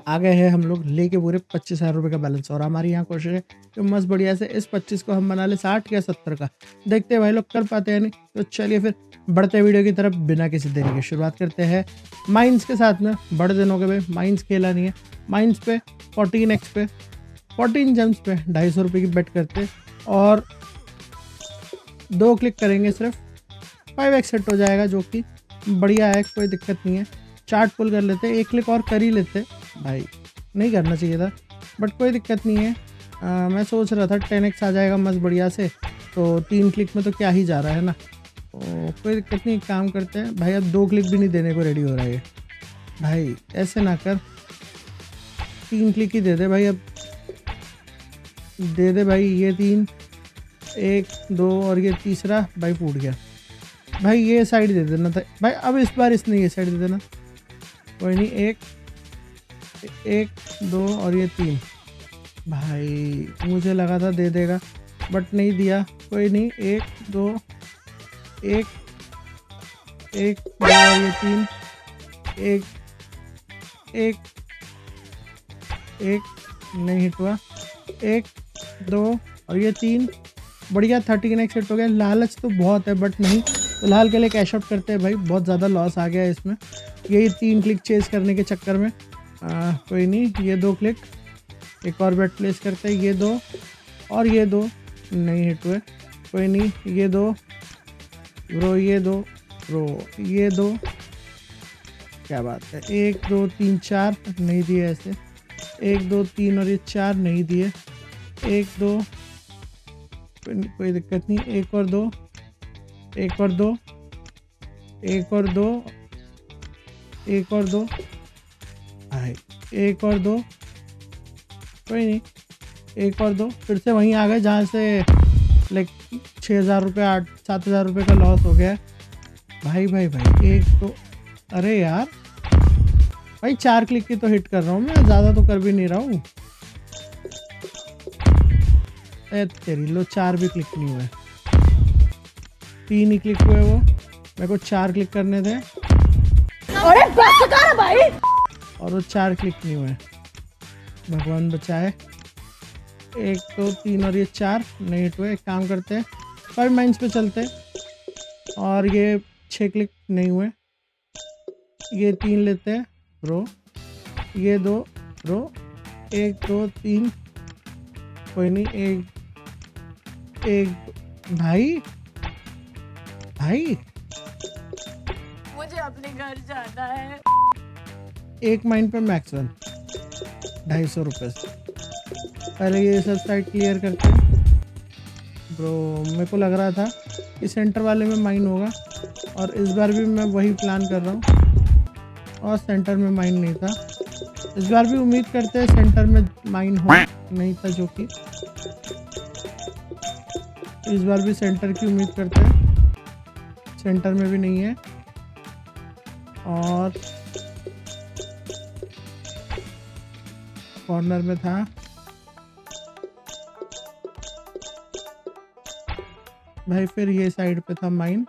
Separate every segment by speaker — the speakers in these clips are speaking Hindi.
Speaker 1: आ गए हैं हम लोग लेके पूरे 25,000 रुपये का बैलेंस, और हमारी यहाँ कोशिश है कि मस्त बढ़िया से इस 25 को हम बना ले 60 या 70 का। देखते हैं भाई लोग कर पाते हैं नहीं, तो चलिए फिर बढ़ते वीडियो की तरफ बिना किसी देरी के शुरुआत करते हैं माइंस के साथ में। बड़े दिनों के भाई माइंस खेला नहीं है। माइंस पे 14x पे 14 जेम्स पे 250 रुपये की बेट करते, और 2 क्लिक करेंगे सिर्फ 5x हिट हो जाएगा, जो कि बढ़िया है, कोई दिक्कत नहीं है। चार्ट पुल कर लेते, 1 क्लिक और कर ही लेते भाई, नहीं करना चाहिए था बट कोई दिक्कत नहीं है। मैं सोच रहा था 10x आ जाएगा मस्त बढ़िया से, तो 3 क्लिक में तो क्या ही जा रहा है ना, तो कोई दिक्कत नहीं। काम करते हैं भाई, अब 2 क्लिक भी नहीं देने को रेडी हो रहा है भाई, ऐसे ना कर, 3 क्लिक ही दे दे भाई, अब दे दे भाई, ये 3, 1 2 और ये तीसरा भाई फूट गया भाई, ये साइड दे देना था भाई, अब इस बार इसने ये साइड दे देना, कोई नहीं, 1 2 और ये 3 भाई, मुझे लगा था दे देगा बट नहीं दिया, कोई नहीं, 1 2 1 1 2 और ये 3, 1 1 नहीं हिट हुआ, 1 2 और ये 3 बढ़िया, 13x हिट हो गया। लालच तो बहुत है बट नहीं, फिलहाल के लिए कैश आउट करते हैं भाई, बहुत ज़्यादा लॉस आ गया है इसमें, यही 3 क्लिक चेस करने के चक्कर में। कोई नहीं, ये 2 क्लिक, एक और बेट प्लेस करते हैं, ये 2 और ये 2 नहीं हिट हुए, कोई नहीं, ये 2 ब्रो, ये 2 ब्रो, ये 2, क्या बात है, 1 2 3 4 नहीं दिए ऐसे, 1 2 3 और ये 4 नहीं दिए, 1 2 कोई दिक्कत नहीं, 1 और 2 1 और 2 1 और 2 1 और 2 भाई, 1 और 2 कोई नहीं, 1 और 2 फिर से वहीं आ गए जहाँ से लाइक 6,000 रुपये 7,000 रुपये का लॉस हो गया भाई। भाई 1 2, अरे यार भाई 4 क्लिक की तो हिट कर रहा हूँ मैं, ज़्यादा तो कर भी नहीं रहा हूँ। तेरी लो, 4 भी क्लिक नहीं हुए, 3 ही क्लिक हुए, वो मेरे को 4 क्लिक करने थे,
Speaker 2: अरे बस कर भाई,
Speaker 1: और वो 4 क्लिक नहीं हुए, भगवान बचाए। 1 2 3 और ये 4 नहीं हिट हुए। एक काम करते हैं 5 माइंस पे चलते, और ये 6 क्लिक नहीं हुए, ये 3 लेते हैं ब्रो, ये 2 ब्रो, 1 2 3 कोई नहीं, 1 भाई
Speaker 2: मुझे अपने घर जाना है।
Speaker 1: 1 माइंड पे मैक्स 1 250 रुपये से। पहले ये सब साइड क्लियर करते हैं ब्रो, मेरे को लग रहा था कि सेंटर वाले में माइन होगा, और इस बार भी मैं वही प्लान कर रहा हूँ, और सेंटर में माइन नहीं था। इस बार भी उम्मीद करते हैं सेंटर में माइन हो, नहीं था, जो कि इस बार भी सेंटर की उम्मीद करते हैं, सेंटर में भी नहीं है, और कॉर्नर में था। भाई फिर ये साइड पे था माइन,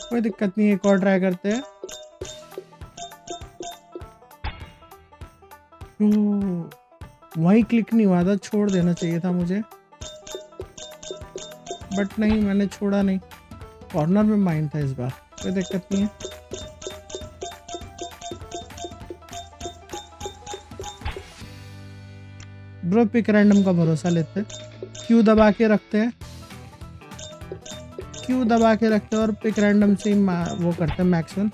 Speaker 1: कोई दिक्कत नहीं, एक और ट्राई करते हैं। वही क्लिक नहीं हुआ था, छोड़ देना चाहिए था मुझे, बट नहीं, मैंने छोड़ा नहीं, कॉर्नर में माइन था इस बार, कोई दिक्कत नहीं है। ब्रो पिक रैंडम का भरोसा लेते, क्यू दबा के रखते हैं, क्यू दबा के रखते हैं, और पिक रैंडम से वो करते हैं max 1।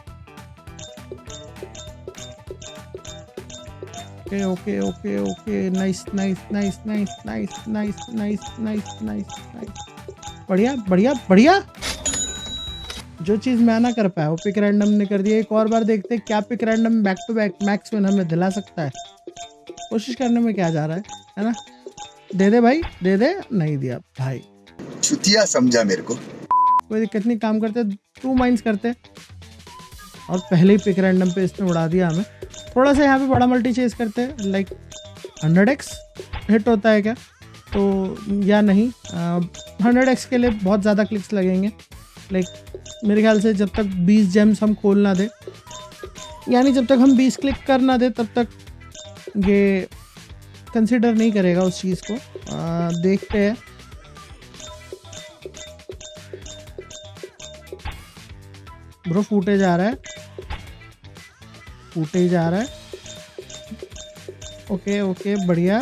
Speaker 1: Okay okay okay okay, nice nice nice nice nice nice nice nice nice nice, बढ़िया बढ़िया बढ़िया। जो चीज़ मैं ना कर पाया वो पिक रैंडम ने कर दिया। एक और बार देखते हैं क्या pick random back to back max 1 हमें दिला सकता है। कोशिश करने में क्या जा रहा है ना। दे दे भाई, दे दे, नहीं दिया भाई,
Speaker 3: छुतिया समझा मेरे को।
Speaker 1: कोई दिक्कत नहीं, काम करते 2 माइंस करते, और पहले ही पिक रैंडम पे इसने उड़ा दिया हमें। थोड़ा सा यहाँ पे बड़ा मल्टी चेस करते हैं, लाइक 100x हिट होता है क्या तो, या नहीं, 100x के लिए बहुत ज़्यादा क्लिक्स लगेंगे, लाइक मेरे ख्याल से जब तक 20 जेम्स हम खोल ना दे यानी जब तक हम 20 क्लिक कर ना दे तब तक ये कंसिडर नहीं करेगा उस चीज़ को। देखते हैं। ब्रो फूटे जा रहा है, फूटे ही जा रहा है। ओके ओके बढ़िया।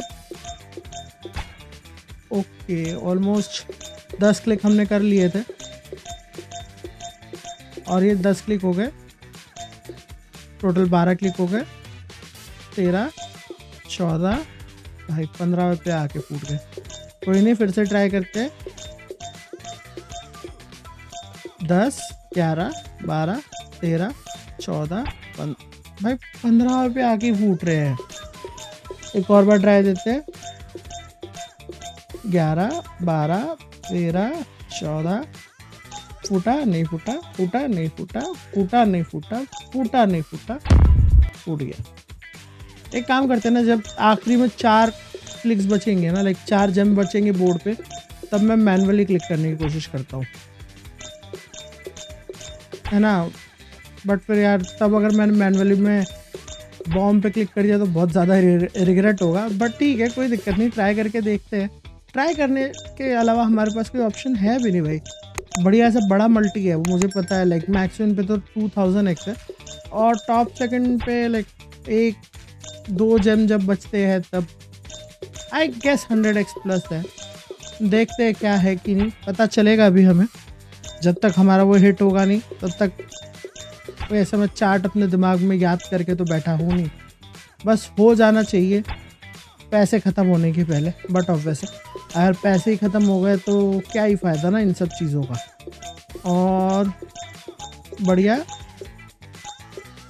Speaker 1: ओके ऑलमोस्ट 10 क्लिक हमने कर लिए थे और ये 10 क्लिक हो गए, टोटल 12 क्लिक हो गए। 13 14 भाई 15 पे आके फूट गए। कोई नहीं, फिर से ट्राई करते। 10 11 12 13 14 भाई 15 पे आके फूट रहे हैं। एक और बार ट्राई देते हैं। 11 12 13 14 फूटा नहीं फूटा, फूटा नहीं फूटा, फूटा नहीं फूटा, फूटा नहीं फूटा, फूट गया। एक काम करते हैं ना, जब आखिरी में 4 क्लिक्स बचेंगे ना, लाइक 4 जेम बचेंगे बोर्ड पे, तब मैं मैनुअली क्लिक करने की कोशिश करता हूँ, है ना। बट फिर यार तब अगर मैंने मैनुअली में बॉम्ब पे क्लिक कर दिया तो बहुत ज़्यादा रिग्रेट होगा। बट ठीक है, कोई दिक्कत नहीं, ट्राई करके देखते हैं। ट्राई करने के अलावा हमारे पास कोई ऑप्शन है भी नहीं भाई। बढ़िया सा बड़ा मल्टी है वो, मुझे पता है। लाइक मैक्सिमम पे तो 2000x है और टॉप सेकंड पे लाइक 1-2 जेम जब बचते हैं तब आई गेस 100x प्लस है। देखते हैं क्या है कि नहीं, पता चलेगा अभी हमें। जब तक हमारा वो हिट होगा नहीं तब तक वैसे मैं चार्ट अपने दिमाग में याद करके तो बैठा हूँ नहीं, बस हो जाना चाहिए पैसे ख़त्म होने के पहले। बट ऑफ वैसे अगर पैसे ही ख़त्म हो गए तो क्या ही फ़ायदा ना इन सब चीज़ों का। और बढ़िया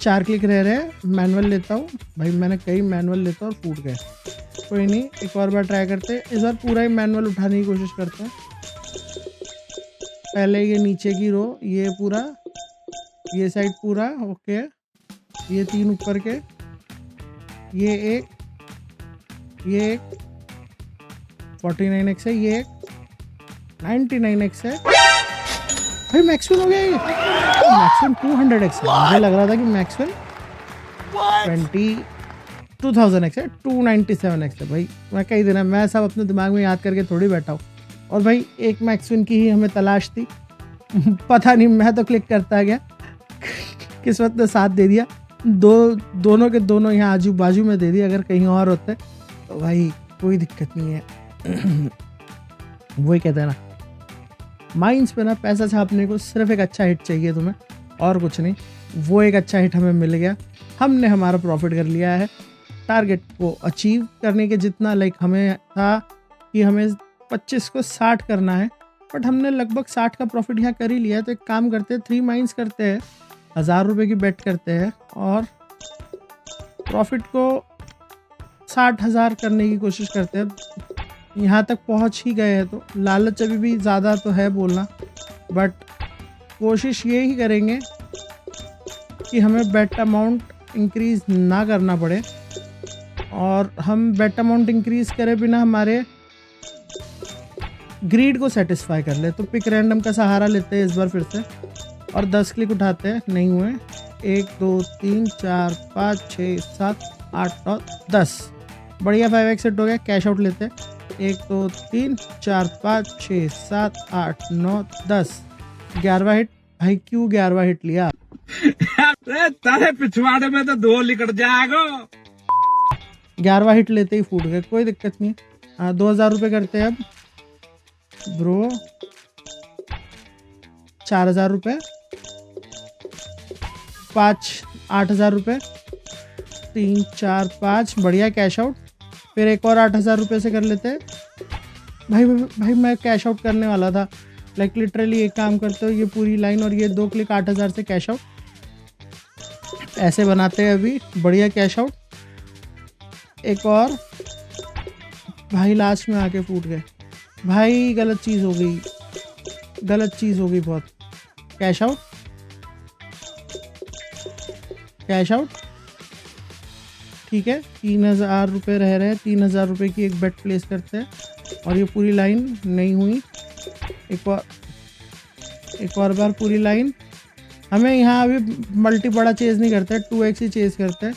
Speaker 1: 4 क्लिक रह रहे हैं। मैनुअल लेता हूँ भाई, मैंने कई मैनुअल लेता और फूट गए। कोई नहीं, एक और बार ट्राई करते। इस बार पूरा ही मैनुअल उठाने की कोशिश करते हैं। पहले ये नीचे की रो, ये पूरा, ये साइड पूरा ओके, ये 3 ऊपर के, ये एक 49x है, ये एक 99x है भाई। मैक्सवेल हो गया ये, मैक्सवेल 200x है। मुझे लग रहा था कि मैक्सवेल 2000x है, 297x है भाई। मैं कई दिन है, मैं सब अपने दिमाग में याद करके थोड़ी बैठा हूँ। और भाई एक मैक्सवेल की ही हमें तलाश थी पता नहीं, मैं तो क्लिक करता गया, किस्मत ने साथ दे दिया। दोनों के दोनों यहाँ आजू बाजू में दे दिए। अगर कहीं और होते तो भाई कोई दिक्कत नहीं है। वही कहते हैं ना, माइंस पे ना पैसा छापने को सिर्फ एक अच्छा हिट चाहिए तुम्हें और कुछ नहीं। वो एक अच्छा हिट हमें मिल गया, हमने हमारा प्रॉफिट कर लिया है। टारगेट को अचीव करने के जितना लाइक हमें था कि हमें 25 को 60 करना है, बट हमने लगभग 60 का प्रॉफिट यहाँ कर ही लिया है। तो एक काम करते हैं, 3 माइंस करते हैं, 1000 रुपये की बेट करते हैं और प्रॉफिट को 60,000 करने की कोशिश करते हैं। यहाँ तक पहुँच ही गए हैं तो लालच अभी भी ज़्यादा तो है बोलना, बट कोशिश ये ही करेंगे कि हमें बेट अमाउंट इंक्रीज़ ना करना पड़े और हम बेट अमाउंट इंक्रीज़ करे बिना हमारे ग्रीड को सेटिस्फाई कर ले। तो पिक रैंडम का सहारा लेते हैं इस बार फिर से और 10 क्लिक उठाते हैं। नहीं हुए, 1 2 3 4 5 6 7 8 9 10। बढ़िया 5x सेट हो गया। कैश आउट लेते हैं। 1 2 3 4 5 6 7 8 9 10 11वां हिट। भाई क्यों 11वां हिट लिया?
Speaker 4: तारे पिछवाड़े में तो 2 लिकट जाएगा।
Speaker 1: 11वां हिट लेते ही फूट गए। कोई दिक्कत नहीं है। हाँ 2000 रुपये करते हैं अब ब्रो। 4000 रुपये, 8000 रुपये, 3 4 5। बढ़िया कैश आउट। फिर एक और 8000 रुपये से कर लेते हैं। भाई मैं कैश आउट करने वाला था, लाइक लिटरली एक काम करते हो, ये पूरी लाइन और ये 2 क्लिक 8000 से कैश आउट ऐसे बनाते हैं अभी। बढ़िया कैश आउट। एक और भाई लास्ट में आके फूट गए। भाई गलत चीज़ हो गई, गलत चीज़ हो गई बहुत। Cash out, cash out. ठीक है 3000 रुपये रह रहे हैं। 3000 रुपये की एक बेट प्लेस करते हैं और ये पूरी लाइन नहीं हुई। एक और बार पूरी लाइन हमें यहाँ अभी मल्टी बड़ा चेज नहीं करते, 2x ही चेज करते हैं।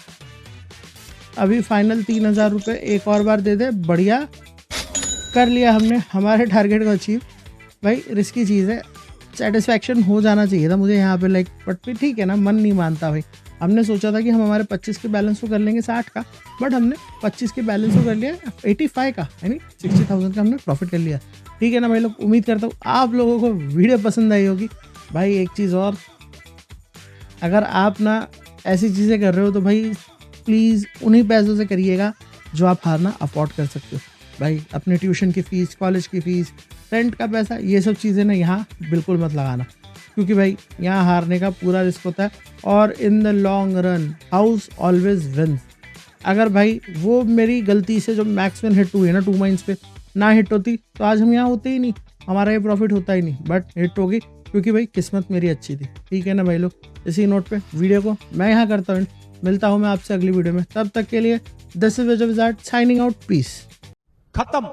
Speaker 1: अभी फाइनल 3000 रुपये एक और बार दे दे, बढ़िया कर लिया हमने हमारे टारगेट को अचीव। भाई रिस्की चीज़ है, सेटिस्फैक्शन हो जाना चाहिए था मुझे यहाँ पे लाइक, बट फिर ठीक है ना, मन नहीं मानता भाई। हमने सोचा था कि हम हमारे 25 के बैलेंस को कर लेंगे 60 का, बट हमने 25 के बैलेंस को कर लिया 85 का, यानी 60,000 का हमने प्रॉफिट कर लिया। ठीक है ना भाई लोग, उम्मीद करता हूँ आप लोगों को वीडियो पसंद आई होगी। भाई एक चीज़ और, अगर आप ना ऐसी चीज़ें कर रहे हो तो भाई प्लीज़ उन्हीं पैसों से करिएगा जो आप हारना अफोर्ड कर सकते हो। भाई अपने ट्यूशन की फ़ीस, कॉलेज की फ़ीस, रेंट का पैसा, ये सब चीज़ें ना यहाँ बिल्कुल मत लगाना, क्योंकि भाई यहाँ हारने का पूरा रिस्क होता है। और in the long run house always wins. अगर भाई वो मेरी गलती से जो मैक्स विन हिट हुई है ना 2 माइंस पे ना हिट होती तो आज हम यहाँ होते ही नहीं, हमारा ये प्रॉफिट होता ही नहीं, बट हिट होगी क्योंकि भाई किस्मत मेरी अच्छी थी। ठीक है ना भाई लोग, इसी नोट पे वीडियो को मैं यहाँ करता हूँ, मिलता हूँ मैं आपसे अगली वीडियो में। तब तक के लिए this is Vijay wizard signing out, peace.
Speaker 5: खत्म।